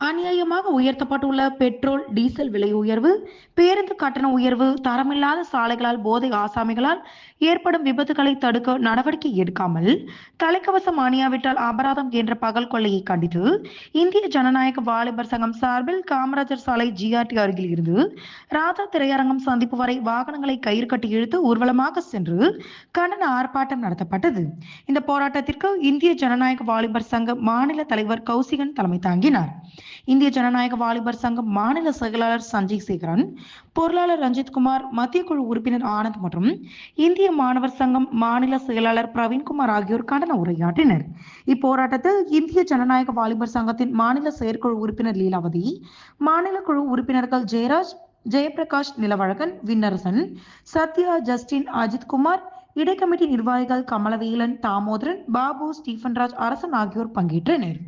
அநியாயமாக உயர்த்தப்பட்டுள்ள petrol diesel விலை உயர்வு, பேருந்து கட்டண உயர்வு, தரமில்லாத சாலைகளால் போதை ஆசாமிகளால் ஏற்படும் விபத்துகளை தடுக்க நடவடிக்கை எடுக்காமல் தலைக்கவசம் அணியாவிட்டால் அபராதம் என்ற பகல் கொள்ளையை கண்டித்து இந்திய ஜனநாயக வாலிபர் சங்கம் சார்பில் காமராஜர் சாலை ஜிஆர்டி அருகில் இருந்து ராஜா திரையரங்கம் சந்திப்பு வரை வாகனங்களை கயிறு கட்டி இழுத்து ஊர்வலமாக சென்று கண்டன ஆர்ப்பாட்டம் நடத்தப்பட்டது. இந்த போராட்டத்திற்கு இந்திய ஜனநாயக வாலிபர் சங்க மாநில தலைவர் கௌசிகன் தலைமை தாங்கினார். இந்திய ஜனநாயக வாலிபர் சங்கம் மாநில செயலாளர் சஞ்சய் சேகரன், பொருளாளர் ரஞ்சித்குமார், மத்திய குழு உறுப்பினர் ஆனந்த் மற்றும் இந்திய மாணவர் சங்கம் மாநில செயலாளர் பிரவீன்குமார் ஆகியோர் கண்டன உரையாற்றினர். இப்போராட்டத்தில் இந்திய ஜனநாயக வாலிபர் சங்கத்தின் மாநில செயற்குழு உறுப்பினர் லீலாவதி, மாநில குழு உறுப்பினர்கள் ஜெயராஜ், ஜெயபிரகாஷ், நிலவழகன், விண்ணரசன், சத்யா, ஜஸ்டின், அஜித்குமார், இடைக்கமிட்டி நிர்வாகிகள் கமலவேலன், தாமோதரன், பாபு, ஸ்டீபன்ராஜ், அரசன் ஆகியோர் பங்கேற்றனர்.